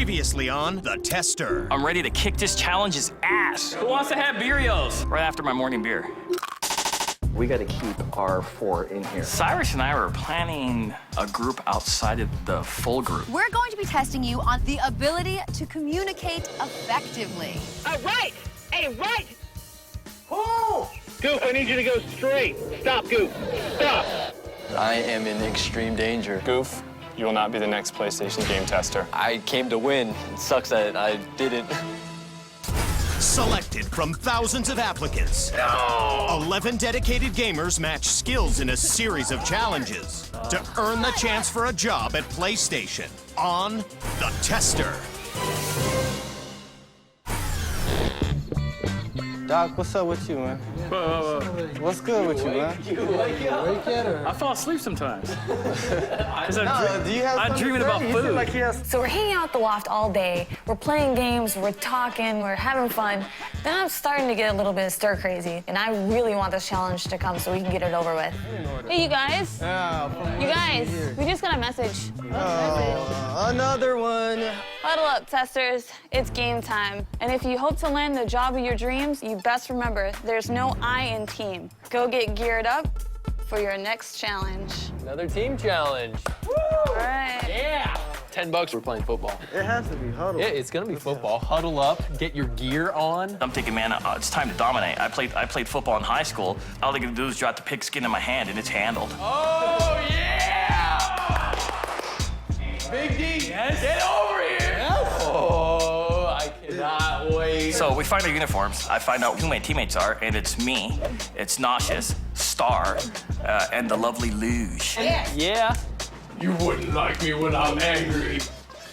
Previously on The Tester. I'm ready to kick this challenge's ass. Who wants to have Beerios? Right after my morning beer. We got to keep our four in here. Cyrus and I were planning a group outside of the full group. We're going to be testing you on the ability to communicate effectively. Right! Hey, right! Oh! Goof, I need you to go straight. Stop, Goof. Stop! I am in extreme danger. Goof, you will not be the next PlayStation game tester. I came to win. It sucks that I didn't. Selected from thousands of applicants. No! 11 dedicated gamers match skills in a series of challenges to earn the chance for a job at PlayStation on The Tester. Doc, what's up with you, man? What's good with you, man? I fall asleep sometimes. Do you have I'm dreaming about food. Like he has... So we're hanging out at the loft all day. We're playing games, we're talking, we're having fun. Then I'm starting to get a little bit stir crazy, and I really want this challenge to come so we can get it over with. Hey, you guys. You guys, we just got a message. Another one. Huddle up, testers. It's game time. And if you hope to land the job of your dreams, you best remember there's no I in team. Go get geared up for your next challenge. Another team challenge. Woo! All right. Yeah! $10, we're playing football. It has to be huddle. Yeah, it's gonna be football. Huddle up, get your gear on. I'm thinking, man, it's time to dominate. I played football in high school. All they gotta do is drop the pigskin in my hand, and it's handled. Oh, yeah! Big D, yes. Get over here! Yes. Oh, I cannot wait. So we find our uniforms. I find out who my teammates are, and it's me, it's Nauseous, Star, and the lovely Luge. Yeah. You wouldn't like me when I'm angry.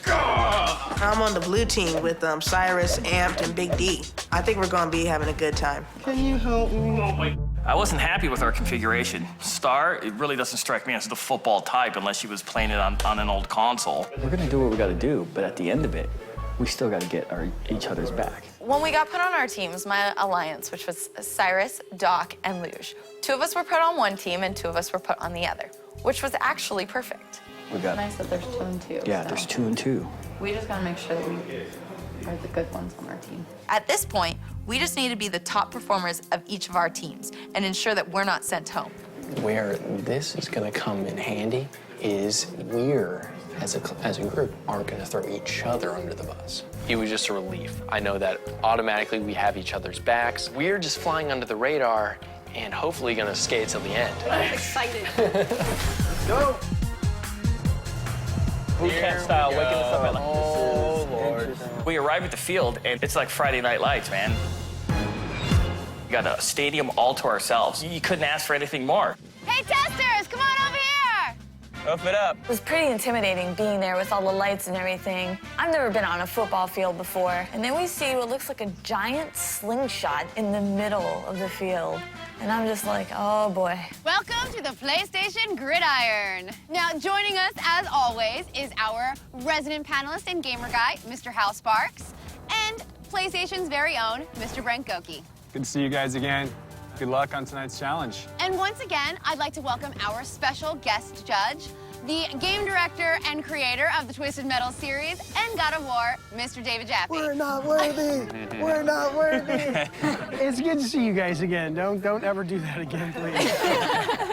I'm on the blue team with Cyrus, Amped, and Big D. I think we're gonna be having a good time. Can you help me? I wasn't happy with our configuration. Star, it really doesn't strike me as the football type unless she was playing it on an old console. We're gonna do what we gotta do, but at the end of it, we still gotta get each other's back. When we got put on our teams, my alliance, which was Cyrus, Doc, and Luge, 2 of us were put on one team and 2 of us were put on the other, which was actually perfect. We got. Nice that there's 2 and 2. Yeah, so there's 2 and 2. we just gotta make sure that we are the good ones on our team. At this point, we just need to be the top performers of each of our teams and ensure that we're not sent home. Where this is going to come in handy is we're, as a group, aren't going to throw each other under the bus. It was just a relief. I know that automatically we have each other's backs. We're just flying under the radar and hopefully going to skate till the end. I'm excited. Go. Boot camp style, waking us up at like, Oh, Lord. We arrive at the field, and it's like Friday Night Lights, man. We got a stadium all to ourselves. You couldn't ask for anything more. Hey, testers, come on over here. Rough it up. It was pretty intimidating being there with all the lights and everything. I've never been on a football field before. And then we see what looks like a giant slingshot in the middle of the field. And I'm just like, oh boy. Welcome to the PlayStation Gridiron. Now, joining us, as always, is our resident panelist and gamer guy, Mr. Hal Sparks, and PlayStation's very own, Mr. Brent Goki. Good to see you guys again. Good luck on tonight's challenge. And once again, I'd like to welcome our special guest judge, the game director and creator of the Twisted Metal series and God of War, Mr. David Jaffe. We're not worthy. We're not worthy. It's good to see you guys again. Don't ever do that again, please.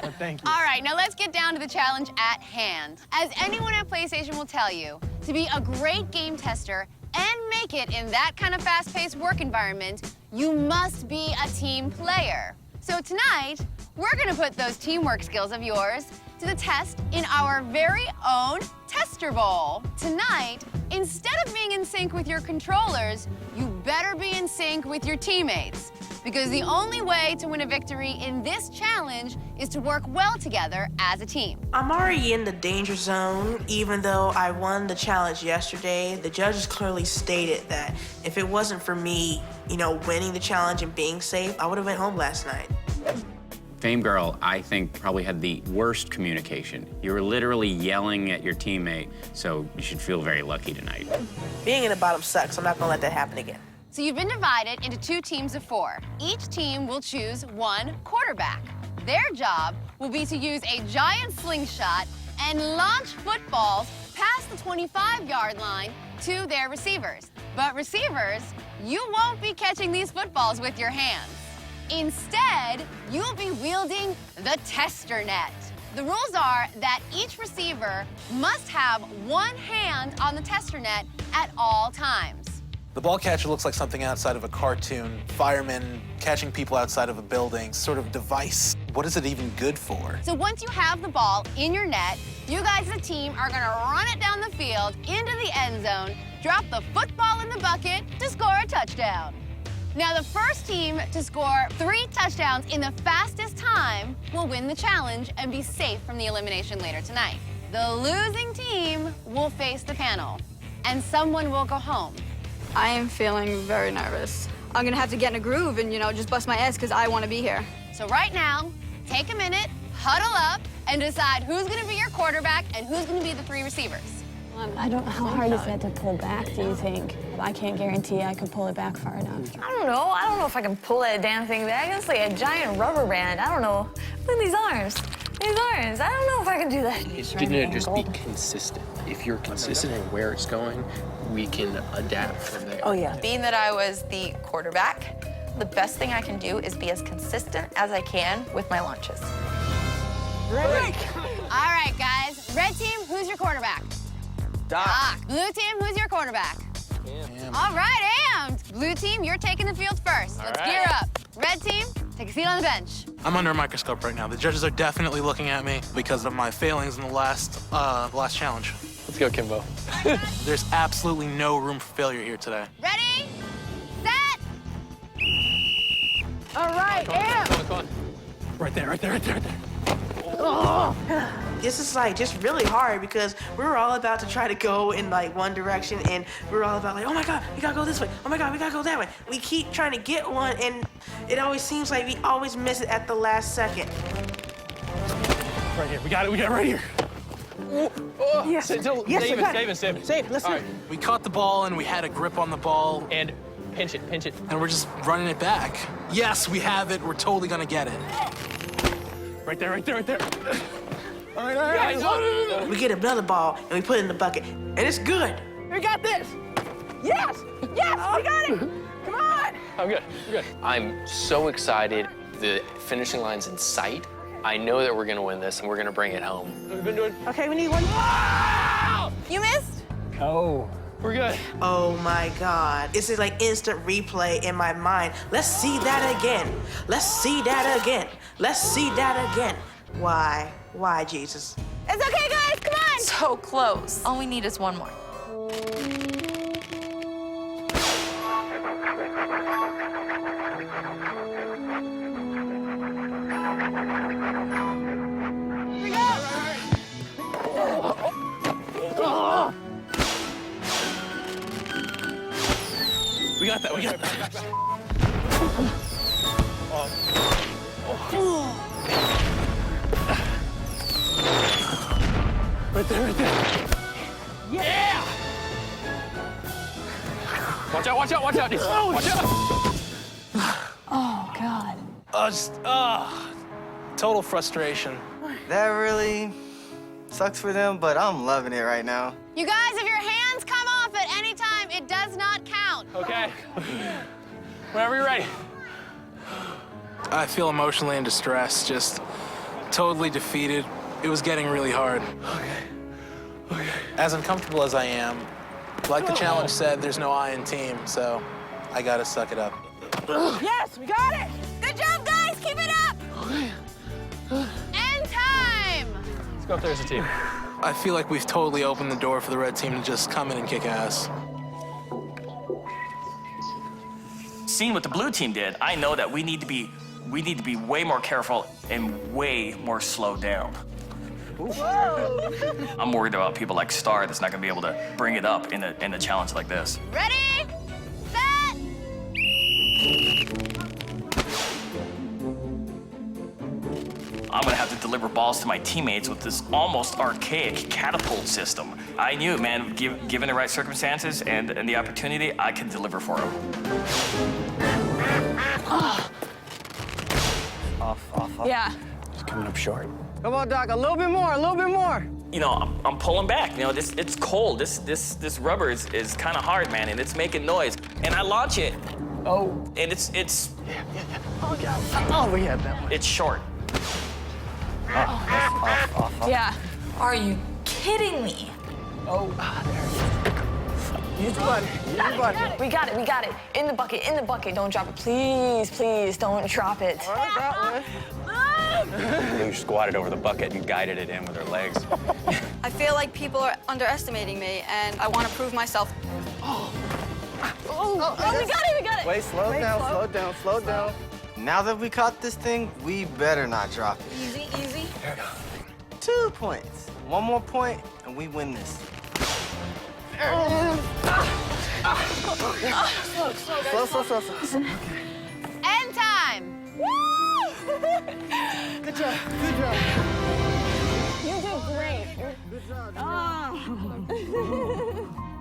But thank you. All right, now let's get down to the challenge at hand. As anyone at PlayStation will tell you, to be a great game tester and make it in that kind of fast-paced work environment, you must be a team player. So tonight, we're gonna put those teamwork skills of yours to the test in our very own Tester Bowl. Tonight, instead of being in sync with your controllers, you better be in sync with your teammates. Because the only way to win a victory in this challenge is to work well together as a team. I'm already in the danger zone, even though I won the challenge yesterday. The judges clearly stated that if it wasn't for me, winning the challenge and being safe, I would have went home last night. Fame Girl, I think, probably had the worst communication. You were literally yelling at your teammate, so you should feel very lucky tonight. Being in the bottom sucks. I'm not gonna let that happen again. So you've been divided into 2 teams of 4. Each team will choose 1 quarterback. Their job will be to use a giant slingshot and launch footballs past the 25-yard line to their receivers. But receivers, you won't be catching these footballs with your hands. Instead, you'll be wielding the tester net. The rules are that each receiver must have one hand on the tester net at all times. The ball catcher looks like something outside of a cartoon. Firemen catching people outside of a building, sort of device. What is it even good for? So once you have the ball in your net, you guys as a team are gonna run it down the field into the end zone, drop the football in the bucket to score a touchdown. Now, the first team to score 3 touchdowns in the fastest time will win the challenge and be safe from the elimination later tonight. The losing team will face the panel, and someone will go home. I am feeling very nervous. I'm gonna have to get in a groove and, just bust my ass because I want to be here. So right now, take a minute, huddle up, and decide who's gonna be your quarterback and who's gonna be the 3 receivers. I don't know. How hard is that to pull back, do you think? I can't guarantee I could pull it back far enough. I don't know. I don't know if I can pull that damn thing back. It's like a giant rubber band. I don't know. Look at these arms. These arms. I don't know if I can do that. Didn't it just be consistent? If you're consistent in where it's going, we can adapt from there. Oh, yeah. Being that I was the quarterback, the best thing I can do is be as consistent as I can with my launches. Break! All right, guys. Red team, who's your quarterback? Doc. Blue team, who's your quarterback? Damn. All right, amped. Blue team, you're taking the field first. Let's gear up. Red team, take a seat on the bench. I'm under a microscope right now. The judges are definitely looking at me because of my failings in the last challenge. Let's go, Kimbo. There's absolutely no room for failure here today. Ready, set. All right, Come on. Right there. Oh. This is just really hard because we were all about to try to go in one direction and we were all about oh my God, we gotta go this way. Oh my God, we gotta go that way. We keep trying to get one and it always seems like we always miss it at the last second. Right here, we got it right here. Yes. Save. Listen. All right. We caught the ball and we had a grip on the ball. And pinch it. And we're just running it back. Yes, we have it. We're totally gonna get it. Right there. All right. We get another ball and we put it in the bucket, and it's good. We got this. Yes, we got it. Come on. I'm good. I'm so excited. The finishing line's in sight. I know that we're gonna win this and we're gonna bring it home. We've been doing. Okay, we need one. You missed? Oh. We're good. Oh my God. This is instant replay in my mind. Let's see that again. Let's see that again. Let's see that again. Why? Why, Jesus? It's okay, guys. Come on. So close. All we need is one more. We got that. Right there. Yeah! Watch out. Watch out. Oh, God. Total frustration. That really sucks for them, but I'm loving it right now. You guys, if your hands come off at any time, it does not count. Okay. Whenever you're ready. I feel emotionally in distress, just totally defeated. It was getting really hard. Okay. As uncomfortable as I am, like the challenge said, there's no I in team, so I gotta suck it up. Yes, we got it. Good job, guys. Keep it up. End time. Let's go up there as a team. I feel like we've totally opened the door for the red team to just come in and kick ass. Seeing what the blue team did, I know that we need to be way more careful and way more slowed down. I'm worried about people like Star that's not gonna be able to bring it up in a challenge like this. Ready, set. I'm gonna have to deliver balls to my teammates with this almost archaic catapult system. I knew, man, given the right circumstances and the opportunity, I could deliver for them. Off. Yeah. Just coming up short. Come on, Doc, a little bit more. you know, I'm pulling back. You know, it's cold. This rubber is kind of hard, man, and it's making noise. And I launch it. Oh. And it's. Yeah. Oh, God. Oh, we had that one. It's short. Off. Yeah. Are you kidding me? Oh, there. Use your body. We got it. In the bucket. Don't drop it. Please, don't drop it. All right, that one. Luge squatted over the bucket and guided it in with her legs. I feel like people are underestimating me, and I want to prove myself. Oh, we got it. Wait, slow down. Now that we caught this thing, we better not drop it. Easy. There we go. 2 points. One more point, and we win this. Slow. End time. Good job. You did great.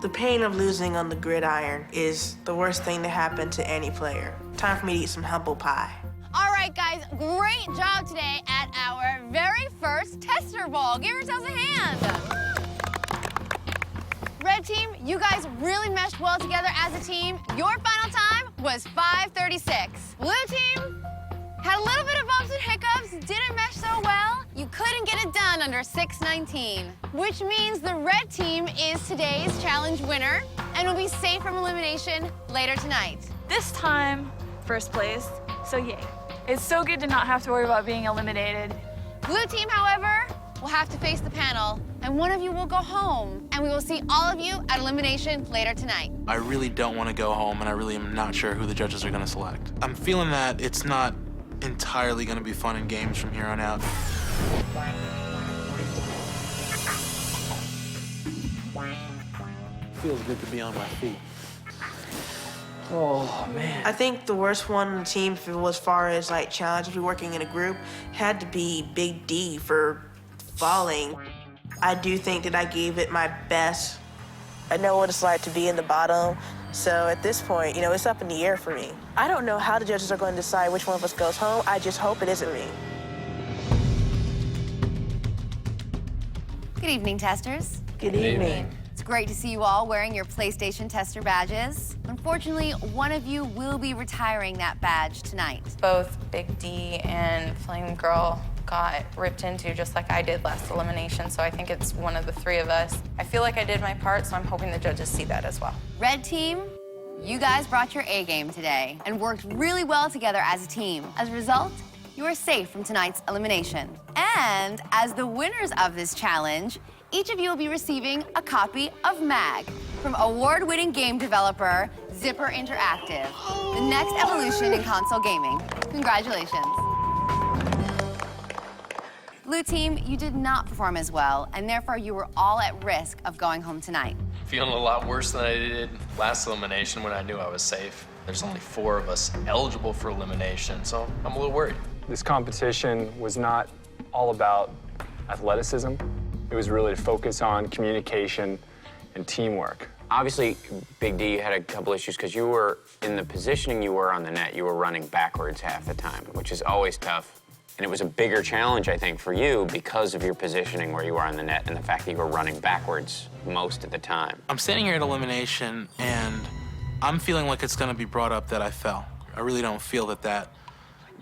The pain of losing on the gridiron is the worst thing to happen to any player. Time for me to eat some humble pie. All right, guys, great job today at our very first tester ball. Give yourselves a hand. Red team, you guys really meshed well together as a team. Your final time was 5:36. Blue team had a little bit of bumps and hiccups, didn't mesh so well. You couldn't get it done under 6:19, which means the red team is today's challenge winner and will be safe from elimination later tonight. This time, first place, so yay. It's so good to not have to worry about being eliminated. Blue team, however, will have to face the panel, and one of you will go home, and we will see all of you at elimination later tonight. I really don't want to go home, and I really am not sure who the judges are going to select. I'm feeling that it's not entirely going to be fun and games from here on out. Feels good to be on my feet. Oh, man. I think the worst one on the team, as far as like challenges, we working in a group, had to be Big D for falling. I do think that I gave it my best. I know what it's like to be in the bottom, so at this point, you know, it's up in the air for me. I don't know how the judges are going to decide which one of us goes home. I just hope it isn't me. Good evening, testers. Good evening. It's great to see you all wearing your PlayStation tester badges. Unfortunately, one of you will be retiring that badge tonight. Both Big D and Flame Girl got ripped into just like I did last elimination, so I think it's one of the three of us. I feel like I did my part, so I'm hoping the judges see that as well. Red team, you guys brought your A game today and worked really well together as a team. As a result, you are safe from tonight's elimination. And as the winners of this challenge, each of you will be receiving a copy of MAG from award-winning game developer Zipper Interactive, the next evolution in console gaming. Congratulations. Blue team, you did not perform as well, and therefore you were all at risk of going home tonight. Feeling a lot worse than I did last elimination when I knew I was safe. There's only 4 of us eligible for elimination, so I'm a little worried. This competition was not all about athleticism. It was really to focus on communication and teamwork. Obviously, Big D had a couple issues because you were, in the positioning you were on the net, you were running backwards half the time, which is always tough. And it was a bigger challenge, I think, for you because of your positioning where you were on the net and the fact that you were running backwards most of the time. I'm standing here at elimination, and I'm feeling like it's going to be brought up that I fell. I really don't feel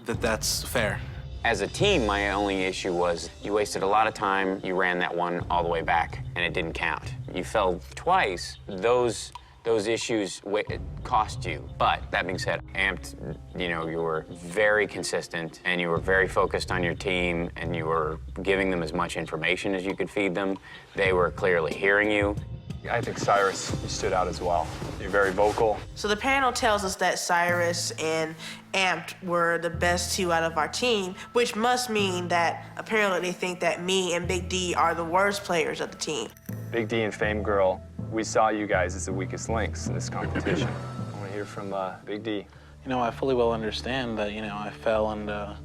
that's fair. As a team, my only issue was you wasted a lot of time. You ran that one all the way back, and it didn't count. You fell twice. Those issues cost you. But that being said, Amped, you know, you were very consistent, and you were very focused on your team, and you were giving them as much information as you could feed them. They were clearly hearing you. I think Cyrus, you stood out as well. You're very vocal. So the panel tells us that Cyrus and Amped were the best 2 out of our team, which must mean that apparently they think that me and Big D are the worst players of the team. Big D and Fame Girl, we saw you guys as the weakest links in this competition. I want to hear from Big D. You know, I fully well understand that, you know, I fell and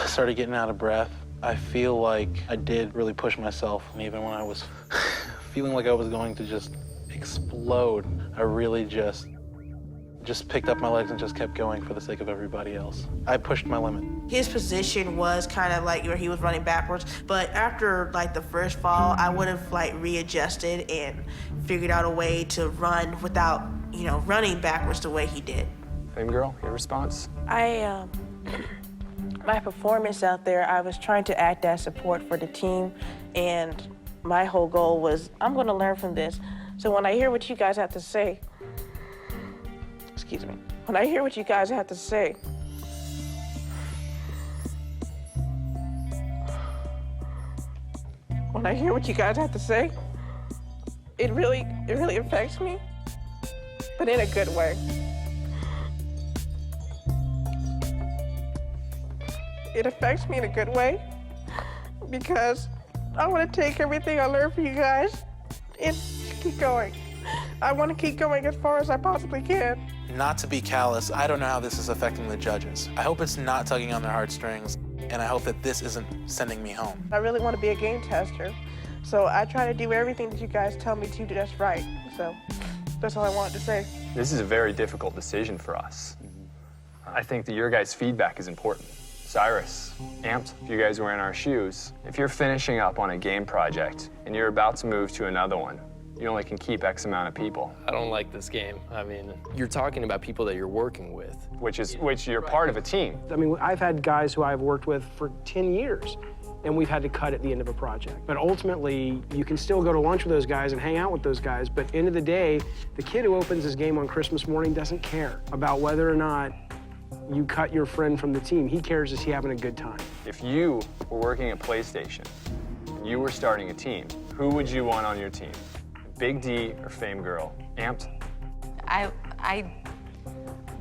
started getting out of breath. I feel like I did really push myself, and even when I was feeling like I was going to just explode, I really just just picked up my legs and just kept going for the sake of everybody else. I pushed my limit. His position was kind of like where he was running backwards, but after like the first fall, I would have like readjusted and figured out a way to run without, you know, running backwards the way he did. Fame girl, your response? My performance out there, I was trying to act as support for the team, and my whole goal was, I'm gonna learn from this. So when I hear what you guys have to say, when I hear what you guys have to say, it really affects me, but in a good way. It affects me in a good way because I want to take everything I learned from you guys and keep going. I want to keep going as far as I possibly can. Not to be callous, I don't know how this is affecting the judges. I hope it's not tugging on their heartstrings, and I hope that this isn't sending me home. I really want to be a game tester, so I try to do everything that you guys tell me to do that's right. So that's all I wanted to say. This is a very difficult decision for us. I think that your guys' feedback is important. Cyrus, Amped, if you guys were in our shoes, if you're finishing up on a game project and you're about to move to another one, you only can keep X amount of people. I don't like this game. I mean, you're talking about people that you're working with. Which you're part of a team. I mean, I've had guys who I've worked with for 10 years, and we've had to cut at the end of a project. But ultimately, you can still go to lunch with those guys and hang out with those guys, but end of the day, the kid who opens his game on Christmas morning doesn't care about whether or not you cut your friend from the team. He cares is he having a good time. If you were working at PlayStation and you were starting a team, who would you want on your team? Big D or Fame Girl? Amped? I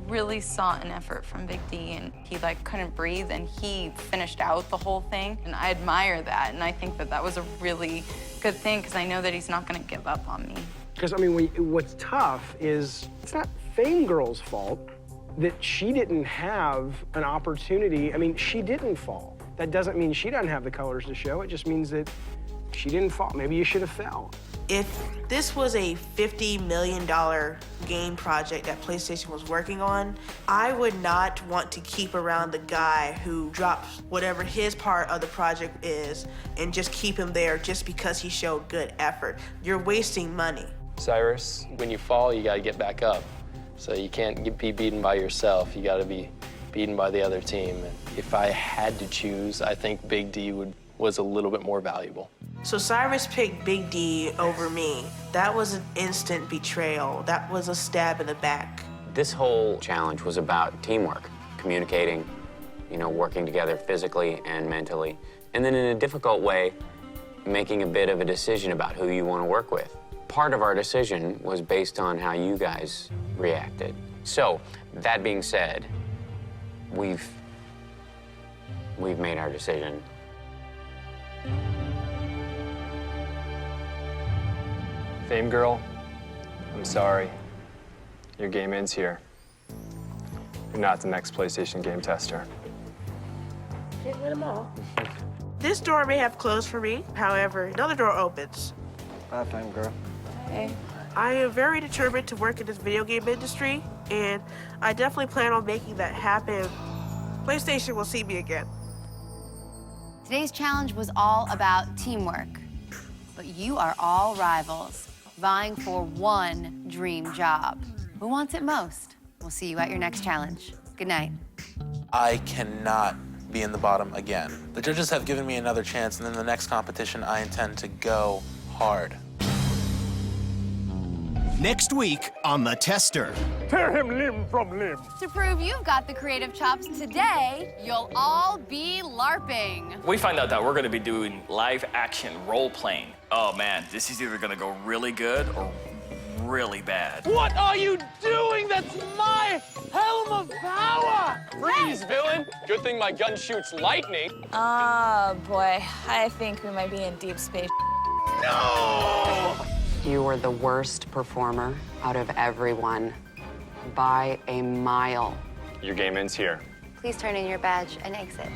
really saw an effort from Big D, and he like couldn't breathe, and he finished out the whole thing, and I admire that, and I think that that was a really good thing because I know that he's not going to give up on me. Because I mean, what's tough is it's not Fame Girl's fault that she didn't have an opportunity. I mean, she didn't fall. That doesn't mean she doesn't have the colors to show. It just means that she didn't fall. Maybe you should have fell. If this was a $50 million game project that PlayStation was working on, I would not want to keep around the guy who drops whatever his part of the project is and just keep him there just because he showed good effort. You're wasting money. Cyrus? When you fall, you gotta get back up. So you can't be beaten by yourself. You gotta be beaten by the other team. And if I had to choose, I think Big D was a little bit more valuable. So Cyrus picked Big D over me. That was an instant betrayal. That was a stab in the back. This whole challenge was about teamwork, communicating, you know, working together physically and mentally, and then in a difficult way, making a bit of a decision about who you want to work with. Part of our decision was based on how you guys reacted. So, that being said, we've made our decision. Fame Girl, I'm sorry. Your game ends here. You're not the next PlayStation game tester. Can't win them all. This door may have closed for me. However, another door opens. Bye, Fame Girl. Hey. I am very determined to work in this video game industry, and I definitely plan on making that happen. PlayStation will see me again. Today's challenge was all about teamwork, but you are all rivals, vying for one dream job. Who wants it most? We'll see you at your next challenge. Good night. I cannot be in the bottom again. The judges have given me another chance, and in the next competition, I intend to go hard. Next week on The Tester. Tear him limb from limb. To prove you've got the creative chops today, you'll all be LARPing. We find out that we're gonna be doing live action role playing. Oh man, this is either gonna go really good or really bad. What are you doing? That's my helm of power! Freeze, villain! Good thing my gun shoots lightning. Oh, boy. I think we might be in deep space. No! You were the worst performer out of everyone by a mile. Your game ends here. Please turn in your badge and exit.